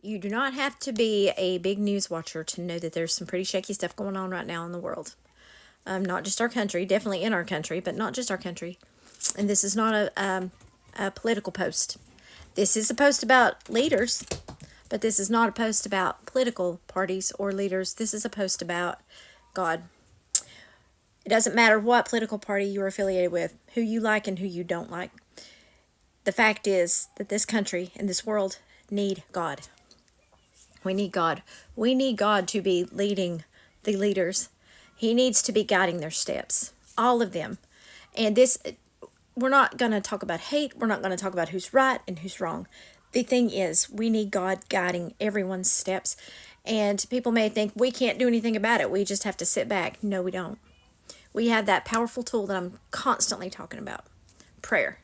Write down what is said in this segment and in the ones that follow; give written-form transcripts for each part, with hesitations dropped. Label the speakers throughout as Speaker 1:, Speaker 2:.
Speaker 1: You do not have to be a big news watcher to know that there's some pretty shaky stuff going on right now in the world. Not just our country, definitely in our country, but not just our country. And this is not a political post. This is a post about leaders, but this is not a post about political parties or leaders. This is a post about God. It doesn't matter what political party you're affiliated with, who you like and who you don't like. The fact is that this country and this world need God. We need God. We need God to be leading the leaders. He needs to be guiding their steps, all of them. And this, we're not going to talk about hate. We're not going to talk about who's right and who's wrong. The thing is, we need God guiding everyone's steps. And people may think we can't do anything about it. We just have to sit back. No, we don't. We have that powerful tool that I'm constantly talking about, prayer.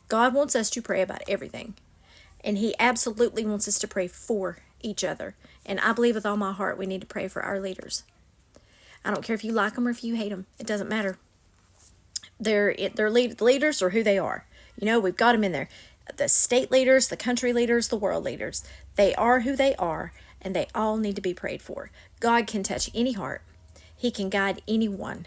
Speaker 1: God wants us to pray about everything. And He absolutely wants us to pray for each other. And I believe with all my heart we need to pray for our leaders. I don't care if you like them or if you hate them. It doesn't matter. They're leaders or who they are. You know, we've got them in there. The state leaders, the country leaders, the world leaders. They are who they are, and they all need to be prayed for. God can touch any heart. He can guide anyone.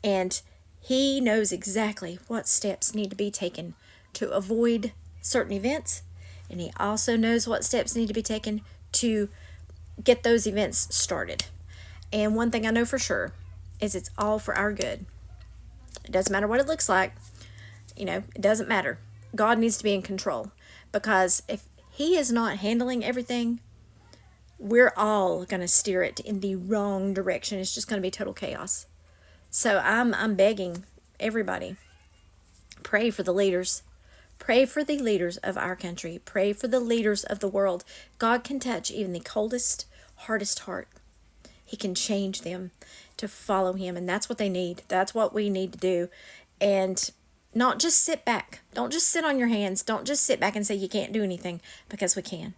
Speaker 1: And He knows exactly what steps need to be taken to avoid certain events. And He also knows what steps need to be taken to get those events started. And one thing I know for sure is it's all for our good. It doesn't matter what it looks like. You know, it doesn't matter. God needs to be in control. Because if He is not handling everything, we're all going to steer it in the wrong direction. It's just going to be total chaos. So I'm begging everybody, pray for the leaders. Pray for the leaders of our country. Pray for the leaders of the world. God can touch even the coldest, hardest heart. He can change them to follow Him, and that's what they need. That's what we need to do. And not just sit back. Don't just sit on your hands. Don't just sit back and say you can't do anything, because we can.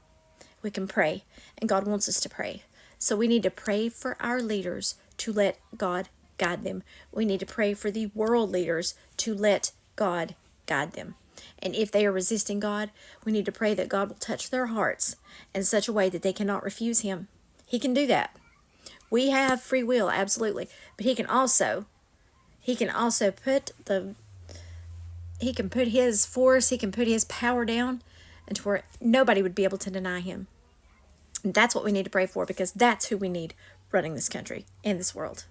Speaker 1: We can pray, and God wants us to pray. So we need to pray for our leaders to let God guide them. We need to pray for the world leaders to let God guide them. And if they are resisting God, we need to pray that God will touch their hearts in such a way that they cannot refuse Him. He can do that. We have free will, absolutely. But He can also put His force, He can put His power down and to where nobody would be able to deny Him. And that's what we need to pray for, because that's who we need running this country and this world.